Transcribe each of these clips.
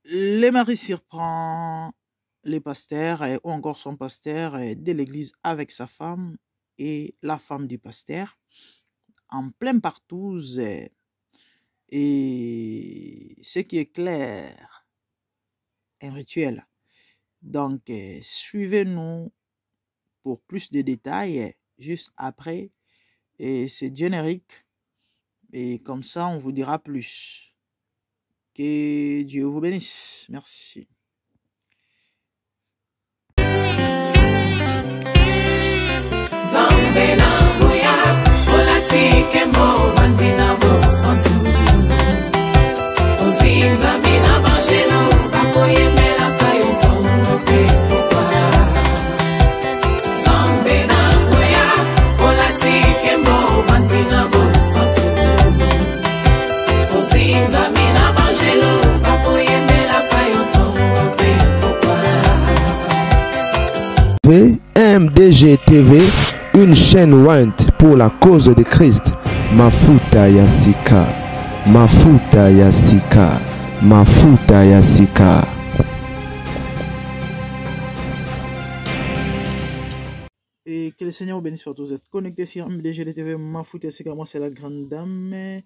Le mari surprend les pasteurs ou encore son pasteur de l'église avec sa femme et la femme du pasteur en pleine partouze. Et ce qui est clair, un rituel. Donc, suivez-nous pour plus de détails juste après c'est générique. Et comme ça, on vous dira plus. Que Dieu vous bénisse. Merci. MDG TV, une chaîne Went pour la cause de Christ. Mafuta Yasika, Mafuta Yasika, Mafuta Yasika. Et que le Seigneur vous bénisse partout. Vous êtes connectés sur MDG TV, Mafuta Yasika. Moi, c'est la grande dame.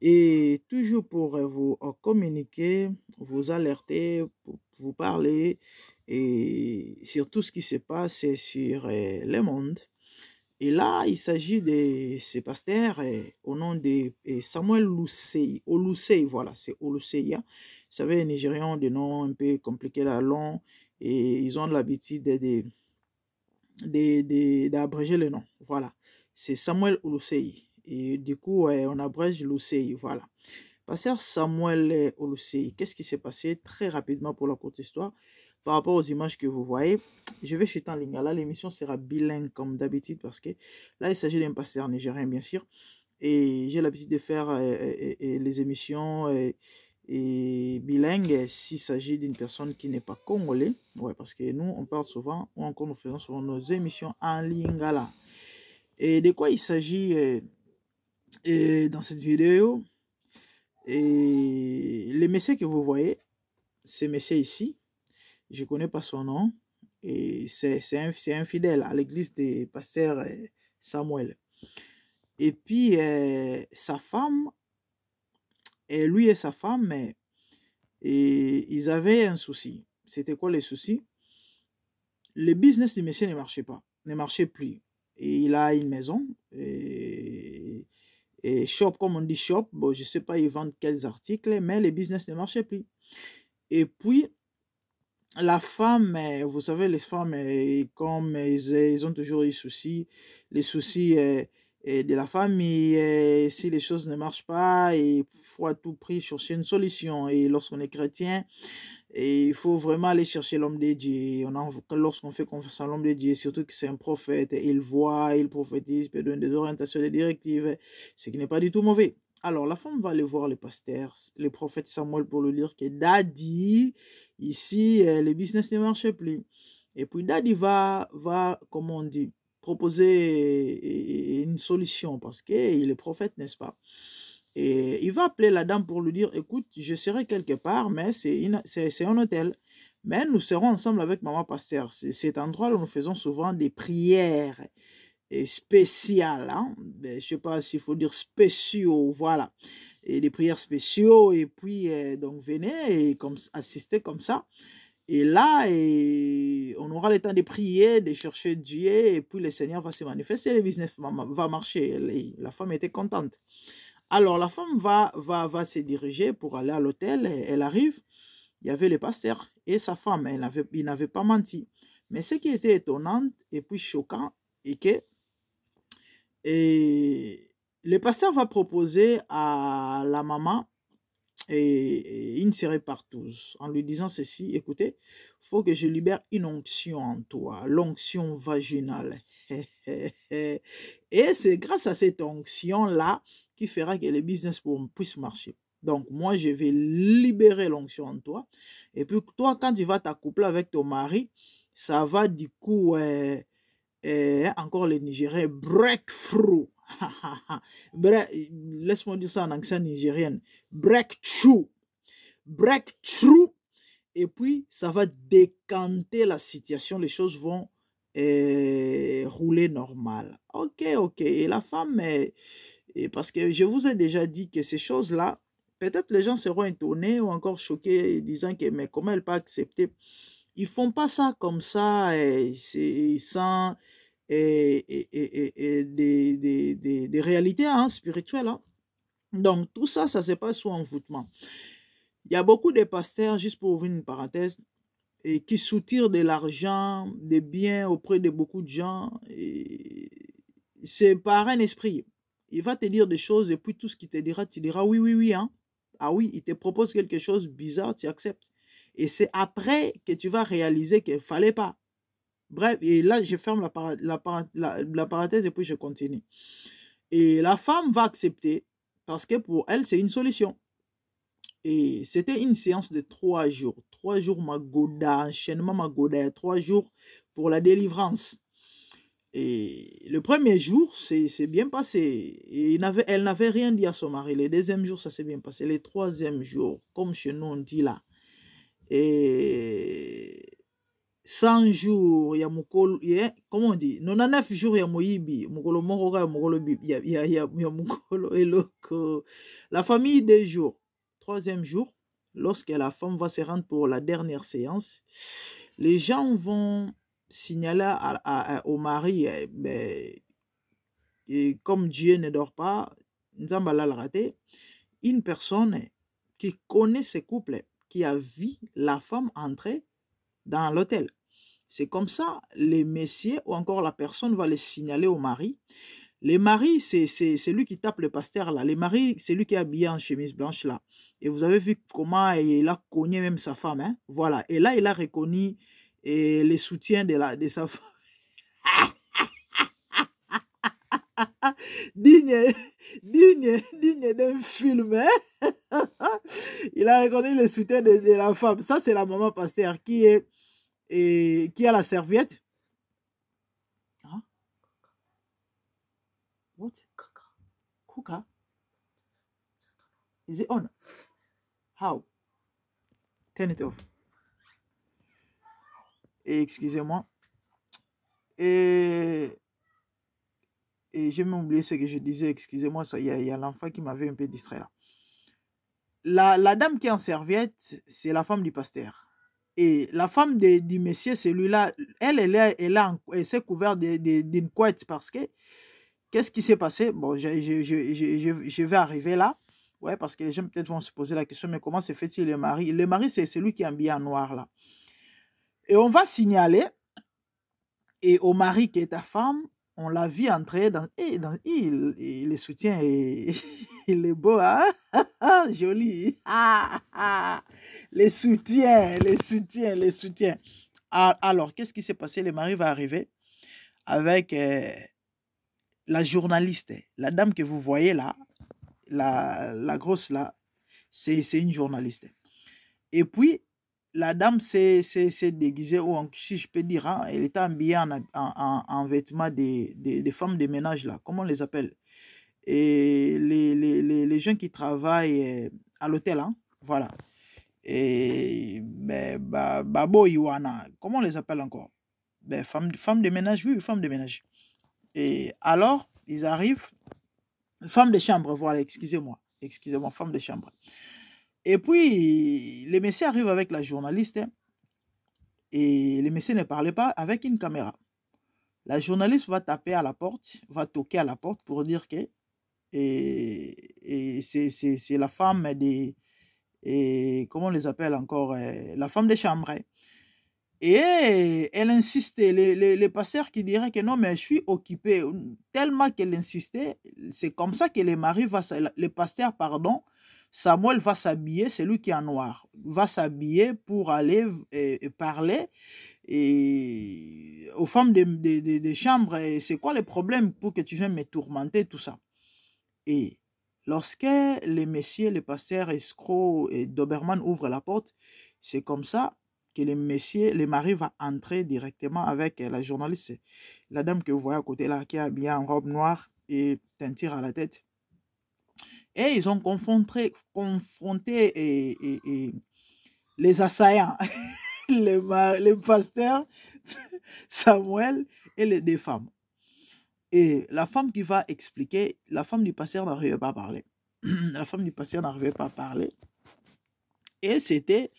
Et toujours pour vous communiquer, vous alerter, pour vous parler et sur tout ce qui se passe sur le monde. Et là, il s'agit de ces pasteurs au nom de Samuel Olusei. Olusei, voilà, c'est Olusei. Vous savez, les Nigérians ont des noms un peu compliqués là, longs, et ils ont l'habitude d'abréger les noms. Voilà, c'est Samuel Olusei. Et du coup, on abrège Olusei, voilà. Pasteur Samuel Olusei, qu'est-ce qui s'est passé très rapidement pour la courte histoire? Par rapport aux images que vous voyez, je vais chuter en ligne. Là, l'émission sera bilingue comme d'habitude parce que là, il s'agit d'un pasteur nigérien, bien sûr. Et j'ai l'habitude de faire les émissions bilingues s'il s'agit d'une personne qui n'est pas congolais. Ouais, parce que nous, on parle souvent, ou encore nous faisons souvent nos émissions en lingala. Et de quoi il s'agit dans cette vidéo? Et le monsieur que vous voyez, ce monsieur ici, je ne connais pas son nom, et c'est un fidèle à l'église des pasteurs Samuel. Et puis, sa femme, et lui et sa femme, et ils avaient un souci. C'était quoi le souci? Le business du monsieur ne marchait pas, ne marchait plus. Et il a une maison, et shop, comme on dit shop, bon, je ne sais pas ils vendent quels articles, mais le business ne marchait plus. Et puis, la femme, vous savez, les femmes, comme ils ont toujours eu les soucis de la famille, si les choses ne marchent pas, il faut à tout prix chercher une solution. Et lorsqu'on est chrétien, il faut vraiment aller chercher l'homme de Dieu. Lorsqu'on fait confiance à l'homme de Dieu, surtout que c'est un prophète, il voit, il prophétise, il peut donner des orientations, des directives, ce qui n'est pas du tout mauvais. Alors, la femme va aller voir le pasteur, le prophète Samuel, pour lui dire que Daddy, ici, le business ne marche plus. Et puis, Daddy va comment on dit, proposer une solution parce qu'il est prophète, n'est-ce pas? Et il va appeler la dame pour lui dire, écoute, je serai quelque part, mais c'est un hôtel. Mais nous serons ensemble avec maman pasteur. C'est cet endroit où nous faisons souvent des prières spéciales. Hein? Je ne sais pas s'il faut dire spéciaux, voilà. Et des prières spéciaux. Et puis, donc, venez et assister comme ça. Et là, on aura le temps de prier, de chercher Dieu. Et puis, le Seigneur va se manifester. Le business va marcher. La femme était contente. Alors, la femme va se diriger pour aller à l'hôtel. Elle arrive. Il y avait le pasteur et sa femme. Il n'avait pas menti. Mais ce qui était étonnant et puis choquant est que le pasteur va proposer à la maman une série partouze en lui disant ceci: écoutez, il faut que je libère une onction en toi, l'onction vaginale. Et c'est grâce à cette onction-là qui fera que le business puisse marcher. Donc, moi, je vais libérer l'onction en toi. Et puis, toi, quand tu vas t'accoupler avec ton mari, ça va du coup, encore les Nigériens, breakthrough. Laisse-moi dire ça en accent nigérien. Breakthrough. Breakthrough, et puis ça va décanter la situation, les choses vont rouler normal. Ok, ok. Et la femme, et parce que je vous ai déjà dit que ces choses-là, peut-être les gens seront étonnés ou encore choqués, disant que mais comment elle peut accepter? Ils font pas ça comme ça, c'est sans des réalités hein, spirituelles. Hein. Donc tout ça, ça se passe sous envoûtement. Il y a beaucoup de pasteurs, juste pour ouvrir une parenthèse, et qui soutirent de l'argent, des biens auprès de beaucoup de gens. C'est par un esprit. Il va te dire des choses et puis tout ce qu'il te dira, tu diras oui, oui, oui. Hein? Ah oui, il te propose quelque chose de bizarre, tu acceptes. Et c'est après que tu vas réaliser qu'il ne fallait pas. Bref, et là, je ferme la parenthèse et puis je continue. Et la femme va accepter parce que pour elle, c'est une solution. Et c'était une séance de 3 jours. 3 jours Magoda, enchaînement Magoda, 3 jours pour la délivrance. Et le premier jour, c'est bien passé. Et elle n'avait rien dit à son mari. Le deuxième jour, ça s'est bien passé. Le troisième jour, comme chez nous on dit là, et 100 jours, il y a Mokolo, comment on dit, 99 jours, il y a Moyibi, Mokolo Moroga, Mokolo Bib, il y a Mokolo Eloko. La famille des jours. Troisième jour, lorsque la femme va se rendre pour la dernière séance, les gens vont signaler au mari, et comme Dieu ne dort pas, Nzambala l'a raté, une personne qui connaît ce couple, qui a vu la femme entrer dans l'hôtel. C'est comme ça, les messieurs ou encore la personne va les signaler au mari. Les maris, c'est lui qui tape le pasteur là. Les maris, c'est lui qui est habillé en chemise blanche là. Et vous avez vu comment il a cogné même sa femme. Hein? Voilà. Et là, il a reconnu les soutiens de sa femme. digne d'un film. Hein? Il a reconnu les soutiens de la femme. Ça, c'est la maman pasteur qui a la serviette. Huh? What? Kuka? Is it on? How? Turn it off. Excusez-moi. Et j'ai même oublié ce que je disais. Excusez-moi, il y a l'enfant qui m'avait un peu distrait là. La dame qui est en serviette, c'est la femme du pasteur. Et la femme du monsieur, celui-là, elle s'est couverte d'une couette parce que, qu'est-ce qui s'est passé? Bon, je vais arriver là. Ouais, parce que les gens peut-être vont se poser la question, mais comment se fait-il le mari? Le mari, c'est celui qui est habillé en noir là. Et on va signaler, et au mari qui est ta femme, on l'a vu entrer il le soutient et il est beau, hein? Joli. Les soutiens. Alors, qu'est-ce qui s'est passé? Le mari va arriver avec la journaliste, la dame que vous voyez là, la grosse là, c'est une journaliste. Et puis, la dame s'est déguisée, ou si je peux dire, hein, elle était habillée en vêtements des femmes de ménage là, comment on les appelle? Et les gens qui travaillent à l'hôtel, hein, voilà. Et Babo Iwana, comment on les appelle encore? Femmes de ménage, oui, femmes de ménage. Et alors, ils arrivent, femme de chambre, voilà, excusez-moi, femme de chambre. Et puis, les messieurs arrivent avec la journaliste, et les messieurs ne parlaient pas avec une caméra. La journaliste va taper à la porte, va toquer à la porte pour dire que c'est la femme des... comment on les appelle encore? La femme de chambre. Et elle insistait, les pasteurs qui diraient que non, mais je suis occupé. Tellement qu'elle insistait, c'est comme ça que le pasteur, pardon, Samuel va s'habiller, c'est lui qui est en noir, va s'habiller pour aller parler aux femmes de chambre. C'est quoi le problème pour que tu viennes me tourmenter, tout ça? Et lorsque les messieurs, les pasteurs escrocs et Doberman ouvrent la porte, c'est comme ça que les maris va entrer directement avec la journaliste, la dame que vous voyez à côté là, qui est habillée en robe noire et teinture à la tête. Et ils ont confronté les assaillants, les pasteurs, Samuel et les deux femmes. Et la femme qui va expliquer, la femme du pasteur n'arrivait pas à parler. La femme du pasteur n'arrivait pas à parler. Et c'était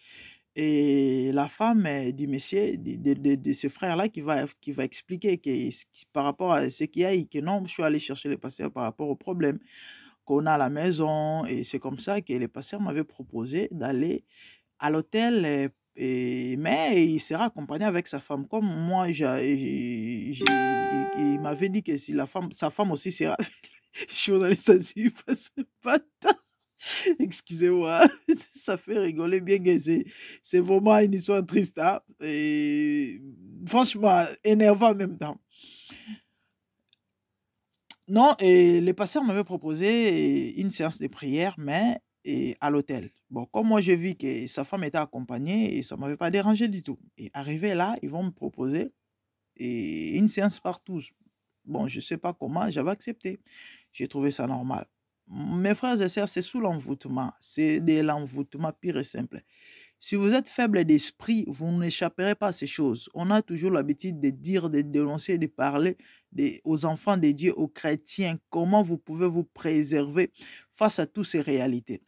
la femme du monsieur, de ce frère-là qui va expliquer que, par rapport à ce qu'il y a, que non, je suis allé chercher le pasteur par rapport au problème qu'on a à la maison. Et c'est comme ça que le pasteur m'avait proposé d'aller à l'hôtel. Mais il sera accompagné avec sa femme. Comme moi, il m'avait dit que si sa femme aussi sera journaliste, pas excusez-moi, ça fait rigoler bien que c'est vraiment une histoire triste. Hein? Et franchement, énervant en même temps. Non, et le pasteur m'avait proposé une séance de prière, mais à l'hôtel. Bon, comme moi, j'ai vu que sa femme était accompagnée et ça ne m'avait pas dérangé du tout. Et arrivé là, ils vont me proposer une séance par tous. Bon, je ne sais pas comment, j'avais accepté. J'ai trouvé ça normal. Mes frères et sœurs, c'est sous l'envoûtement. C'est de l'envoûtement pur et simple. Si vous êtes faible d'esprit, vous n'échapperez pas à ces choses. On a toujours l'habitude de dire, de dénoncer, de parler aux enfants de Dieu, aux chrétiens, comment vous pouvez vous préserver face à toutes ces réalités.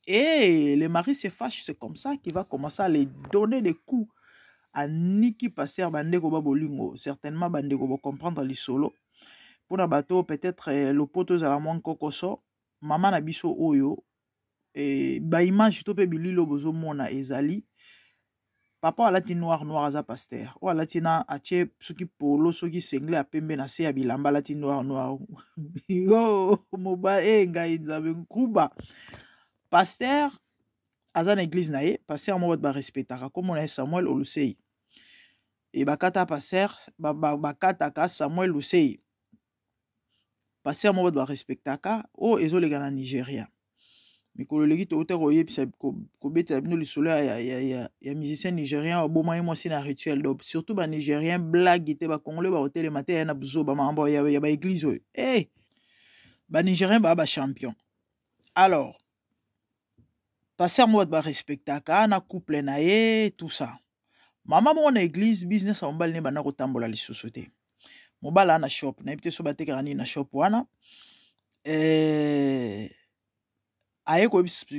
Et le mari se fâche, c'est comme ça qu'il va commencer à les donner des coups à Niki Passer Bandeko Babolingo. Certainement, Bandeko va comprendre l'isolo. Pour la bateau, peut-être le poteau à la moins kokoso, maman nabiso oyo. Et ba image to pe bililo bozo mona ezali papa alati noir aza pasteur o alati na atie soki polo soki sengle apembe na se ya bilamba alati noir yo moba ngai nzabe nkuba pasteur aza na église na ye pasteur mo ba respectaka comme na Samuel Olusei et bakata pasteur bakata ka Samuel Olusei pasteur mo ba respectaka o ezolega na Nigeria. Mikolo leki to uta koyebisa kobeta bino lisolo ya musicien nigérien oboma moi si na rituel donc surtout ba nigérien blague te ba congolais ba hôtel matin na buzo ba mambo ya ba église oyo ba nigérien ba champion. Alors pasteur mo ba respectaka na couple na ye tout ça. Mama mo na église business a mbali ne bana ko tambola lisusu te. Mobala na shop na epte so bateka ni na shop wana aye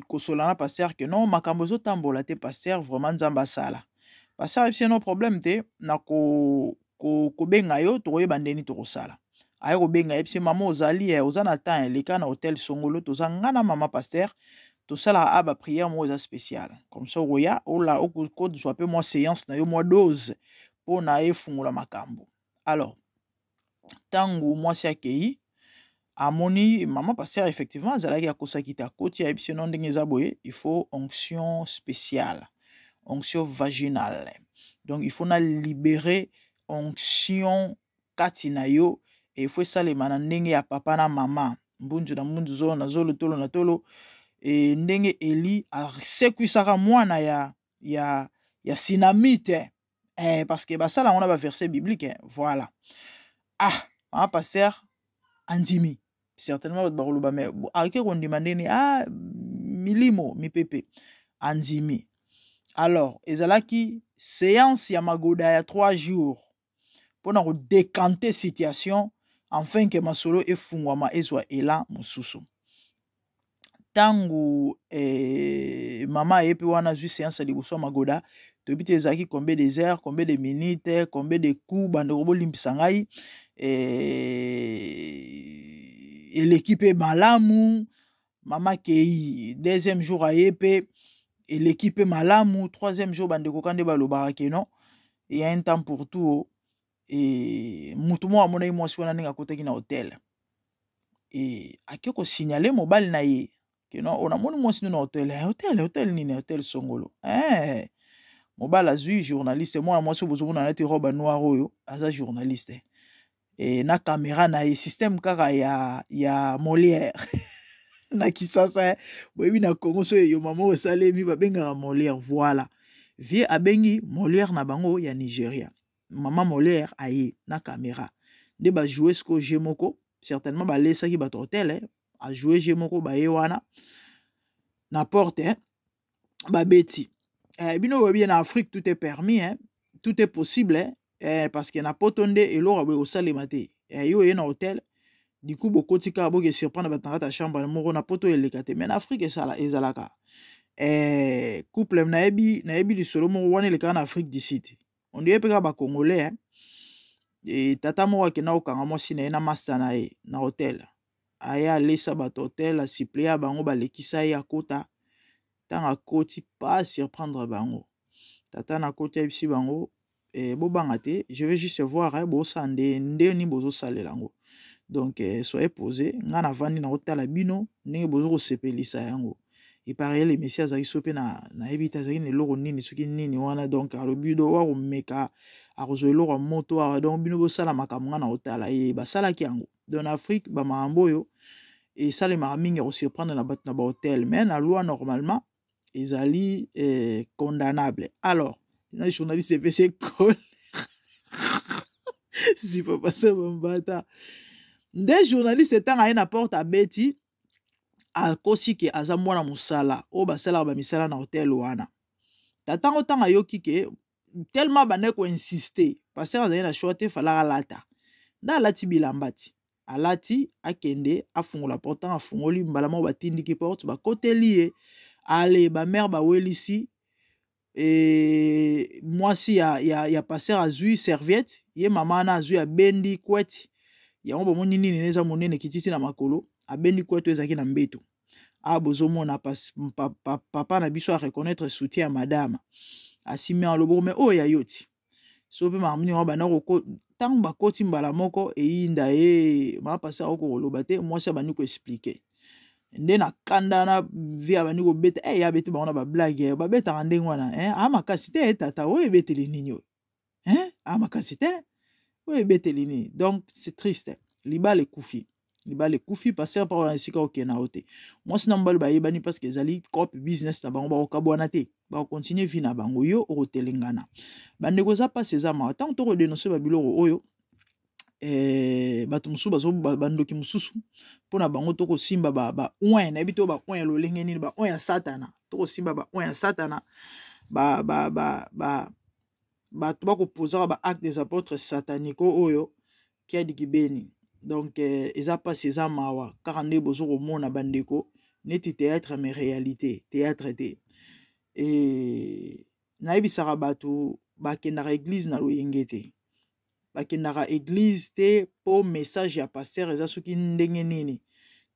kosola na pasteur que non makambo zo tambola te pasteur vraiment nzamba sala pasteur c'est no problème te na ko benga yo to koyeba ndeni to kosala aye ko benga epsi mama ozali ozana temps leka na hôtel Songolo toza ngana mama pasteur to sala aba prière mo za spécial comme ça roya ola ko zo pe mo séance na yo mo dose pour na efungola makambo. Alors tangu moi si akei amoni maman pasteur effectivement azalaki akosaki ta koti ya ebisi non ndenge eza boye il faut onction spéciale onction vaginale donc il faut na libérer onction kati na yo et il faut salema na ndenge ya papa na mama mbunzu na mbunzu zo na zolo tolo na tolo et ndenge Eli asekwisaka mwana ya sinamite parce que basala on a ba verset biblique voilà maman pasteur andimi certainement bakoloba mais ake kondimande ni milimo mipepe andimi. Alors ezalaki séance ya magoda ya 3 jours pona ko décanter situation afin que masolo efungwama ezwa ela mosusu tangu mama yepe wana zu séance ya liboso magoda tobite ezalaki combien des heures combien de minutes combien de coups bandeko bolimbisa ngai et l'équipe est malamu mama kei deuxième jour ayepe et l'équipe est malamu troisième jour bandeko kande balobaka ke non il y a un temps pour tout et mutu mo amona mwasi wana ninga kotaki na hôtel et akeko signaler mobile na ye ke non on amoni mwasi na hôtel nini hôtel Songolo mobile azui journaliste moi mwasi bozomona na te robe noire oyo aza journaliste et na caméra na ye système kaka ya Molière na kisasa boyebi na Congo so yo mama osalemi babengaka Molière voilà vie abengi Molière na bango ya Nigeria mama Molière aye na caméra nde ba jouer sko jemoko certainement ba lesaki ba hôtel a jouer jemoko ba ye wana na porte ba beti Bino bien en Afrique, tout est permis, hein? Tout est possible, hein? Parce qu'il y a pas tonde et l'or au salimate. Yo y a un hôtel. Du coup, beaucoup de cas, beaucoup surprendre dans ta chambre, le moro na poto et les kate. Mais en Afrique, ça la ezalaka. Couple naebi du solo mo wane le en Afrique d'ici. On dirait pas ba Congolais, hein? Et tata mo ki na okanga mo sina na master na e na hôtel. Aya lesa ba hôtel, a siplia bango ba lekisa ya kota. Tanga koti pas surprendre bango. Tata na koti ya bisi bango bo bangate, je vais juste voir bo sande ndeni bozo sale lango. Donc soyez posé, ngana vandi na hôtel bino, ndenge bozo ko sepelisa yango. Il paraît les messieurs azaki sope na ebita azaki ne loko nini soki nini wana donc alobido wa meka akozo loko moto donc bino bo sala makambo na hôtel e basala ki yango. Dans Afrique ba mambo yo et ça les mingi ko surprendre na ba hôtel mais na loi normalement ezali condamnable. Alors, les journalistes PC col si pas passer mon bata. Des journalistes étant à une porte à Betty a kosi ke azamwana musala o basala ba misala na hotel wana. Tatango tanga yoki ke tellement bane ko insister parce que azali na choite fala lata. Da lati bilambati. Alati akende afungola porte afungoli mbalama batindi ki porte ba koteli ale ba mère ba welisi et moi si ya passer azui serviette ye mama na azui a bendi kweti ya ngo moni nini neza monene kititi na makolo a bendi kweti ezaki na mbeto a bozomo na papa na biso a reconnaître soutien à madame asimi en lobo mais oh ya yoti so pe mamuni wa bana ko tang ba koti mbala moko e inda ma passer ko loba te moi ça bani ko expliquer nde na kanda na via bani ko beta ya beti ba ona ba blague ba beta ndenge wana ama kasite tata o ebeteli nini ama kasite o ebeteli nini donc c'est triste libale kufi passer par un sika okena ote moi sina mbali ba yebani parce que ezali cop business na bango ba okabwana te ba continuer vie na bango yo otelengana bande ko za passer za ma tant to ko dénoncer ba biloko oyo bato mususu bazo bandoki mususu pona bango toko simba ba oin na bito ba oin lo lenge nini ba oin ya satana toko simba ba oin ya satana ba to ko poser ba acte des apôtres satanico oyo qui a dikibeni donc eza pas ces mawa car ande bozo ko mona bandeko neti théâtre mais réalité théâtre té et na ebisaka bato bakendaka église na loyengete bakendaka église te po message ya pasteur eza soki ndenge nini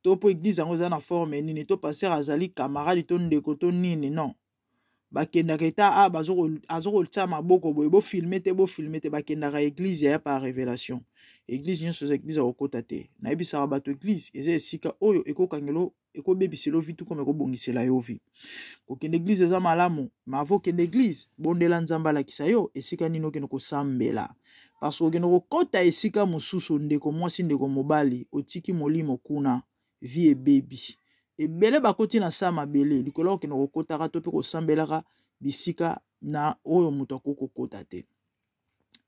to po église yango eza na forme nini to pasteur azali camarade to ndeko to nini non bakendaka eta bazoko tia maboko boye bo filmer te bakendaka église ya par révélation église nyonso eza église akokota te nayebisaka bato église eza esika oyo ekokangelo ekobebisela vitu kome ekobongisela yo vi kokende église eza malamu ma avokende église bondela nzambe alakisa yo esika nini okende kosambela parce que okende kokota esika mosusu ndeko mwasi ndeko mobali otiki molimo kuna vi ebebi ebele bakoti na sa mabele likolo okende kokotaka to mpe kosambelaka bisika na oyo moto akokokota te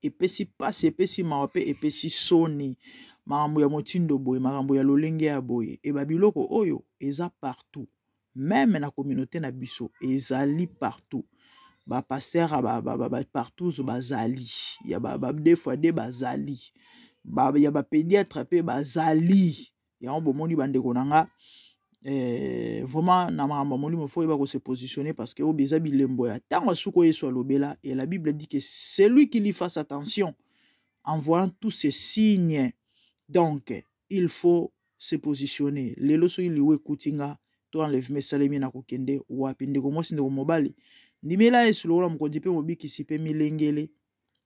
epesi pasi epesi mawa mpe epesi soni makambo ya motindo boye makambo ya lolenge ya boye eba biloko oyo eza partout même na communauté na biso ezali partout ba pasteur partout bazali ya ba deux fois deux bazali ya ba pédiatre pe bazali ya on bomoni bandeko nanga vraiment na makambo molimo faut yeba ko se positionner parce que obeza bilembo ya tango suko yeso lobela et la Bible dit que celui qui lui fasse attention en voyant tous ces signes donc il faut se positionner lelo so iliwe kutinga to enlève mesalemi na kokende wapi ndeko mosi ndeko mobali ndimela yesu lola mokonzi pe mobikisi pe milengele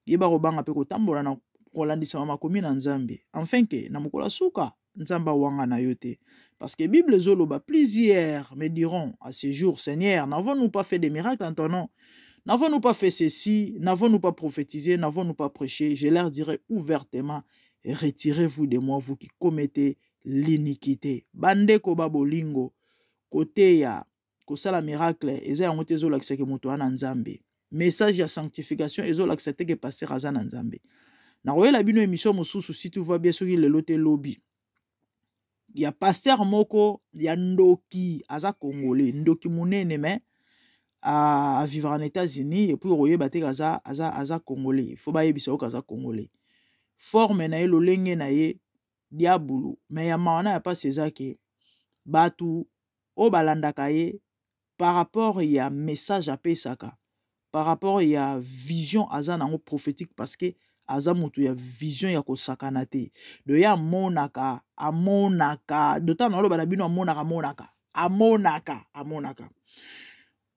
yeba ko banga pe ko tambola na kolandisa makomi na nzambe enfin que na mokola suka nzamba wanga na yote parce que Bible zoloba plusieurs me diront à ce jour Seigneur n'avons-nous pas fait des miracles en ton nom n'avons-nous pas fait ceci n'avons-nous pas prophétisé n'avons-nous pas prêché je leur dirai ouvertement retirez-vous de moi vous qui commettez l'iniquité bandeko babolingo côté ya kosala miracle eza yango te ezolakisa ke moto wana nzambe message ya sanctification ezolakisa te ke pasteur aza na nzambe na koyela bino émission mosusu si tu vois bien soki lelo te lobi ya pasteur moko ya ndoki aza congolais ndoki munene mais à vivre en États-Unis et puis royer baté aza congolais. Il faut pas yebisa o kaza congolais. Forme na ye lolenge na ye diabulu mais ya maana ya pas sezake batu o balandaka ye par rapport ya message à pesaka par rapport ya vision aza nango prophétique parce que aza mutu ya vision ya kosakana te de ya amonaka d'autant na loba na bino amonaka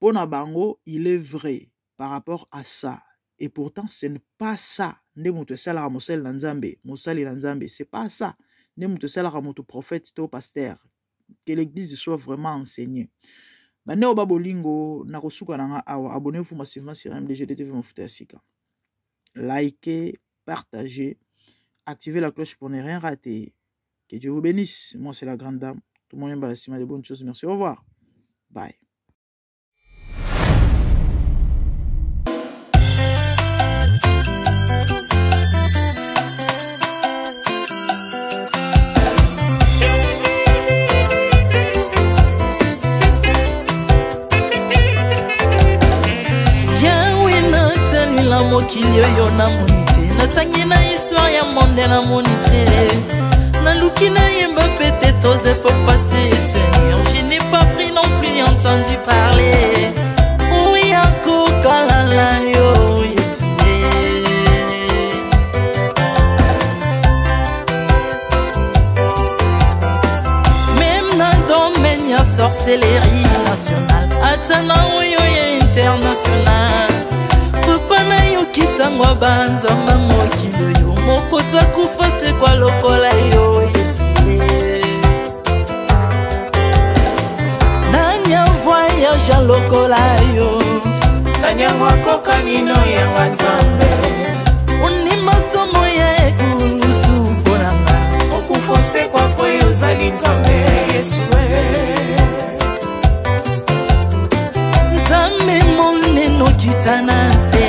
pona bango il est vrai par rapport à ça et pourtant ce n'est pas ça nde mutu esalaka mosali na nzambe mosali na nzambe c'est pas ça nde mutu esalaka mutu prophète to pasteur que l'église soit vraiment enseignée. Maintenant, au bolingo, na kosuka nanga awa, abonnez-vous massivement sur MDGDTV Mafuta ya Sika. Likez, partagez, activez la cloche pour ne rien rater. Que Dieu vous bénisse. Moi, c'est la grande dame. Tout le monde aime la de bonnes choses. Merci. Au revoir. Bye. Mokili oyo na monite natangi na histoire ya monde na monite naluki na yemba pete toze pour passer Seigneur je n'ai pas pris non plus entendu parler oui akokalala yo Yesu même na domaine ya sorcellerie nationale atana oyo ya international papa na yo kisangwa banzamba mokili yo mokota kufa se kwa lokola yo Yesu nanya voyage lokola yo nanya wakoka nino ya wanzambe uni masomo ya ekusu ponanga okufose kwa poyo zali nzambe Yesu nzambe moneno kitanase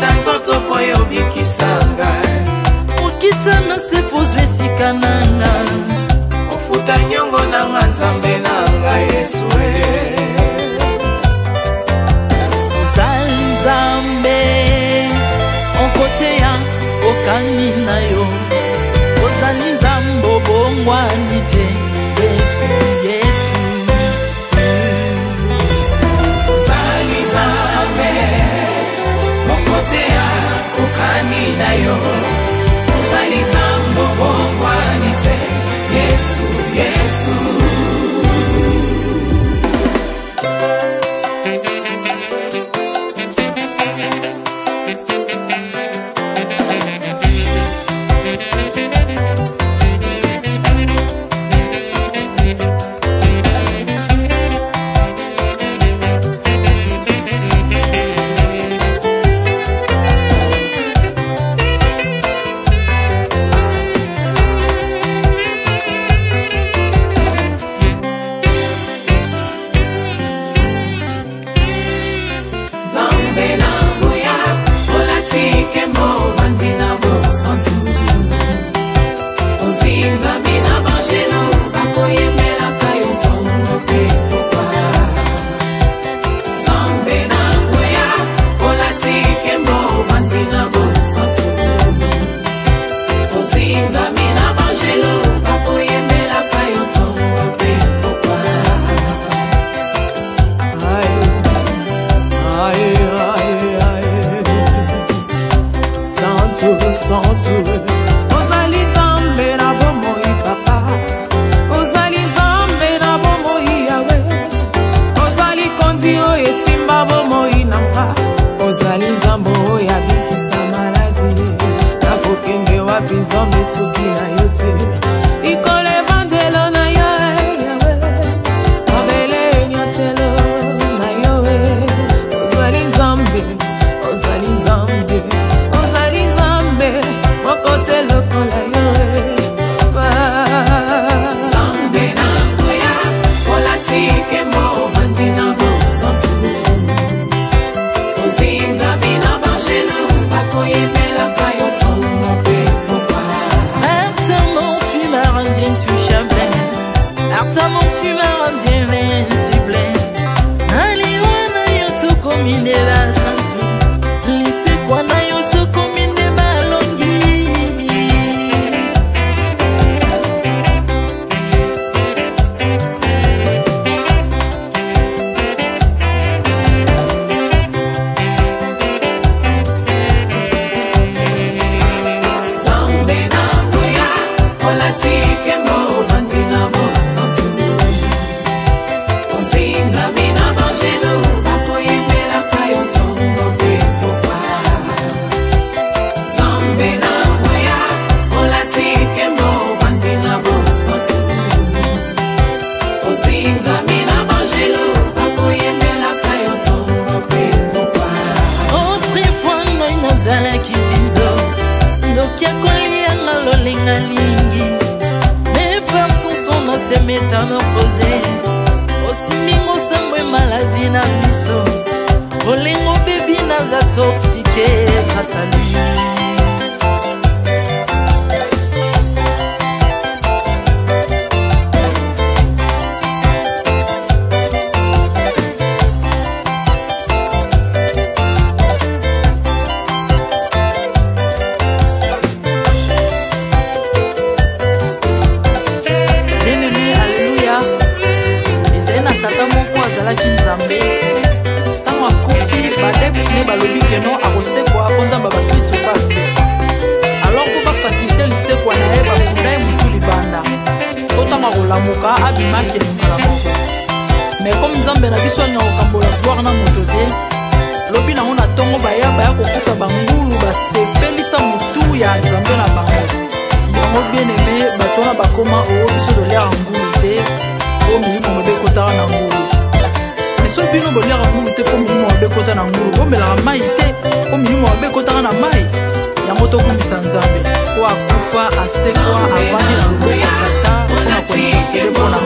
tanzoto poyo bikisanga ukitana se pozwe sikananga ofuta nyongo na nzambe nanga Yesu ozali nzambe onkote ya okani na yo ozali nzambe obongwani te Yesu Yesu ozali nzambe mokotea ukani na yo uzali tambo bongwani te Yesu Yesu ozali nzambe na bomoi papa ozali nzambe na bomoi yawe ozali kondi oyo esimba bomoi nanga ozali nzambe oyo abikisa maladi nakokende wapi nzambe soki na yo te ikolo evangelo na yo yawe mabele nyatelo na yo ozali nzambe ozali nzambe mokote lokola yo zambe na ngoya olatike mo vandina bosantu ozinga bina bangelo bakoyemela kayo tomo pe popa maintenant tu Atia kolianga lolinga lingi mais par son son na se métamorphosé osimingo sangwe maladie na miso olingo baby naza toxiqué grâce à lui. Non a kosekwa konzamba ba Kristo pasi alors ko ba faciliter lisekwa na eba kuna mutu libanda otanga kolamuka abimake mbala moko mais comme nzambe na biso nya kokambola gloire na moto te lobi na ona tongo baya kokuta bangulu basepelisa mutu ya nzambe na bango yango bien aimé batona bakoma o biso de l'air ngulu te o milimo mobe kotara na ngulu so bino bolera ngulu te po milimo wabe kota na ngulu bomelaka mai te po milimo wabe kotaka na mai yango tokumisa nzambe po akufa asekwa avandi na loboko kata mpona konikasele mpo na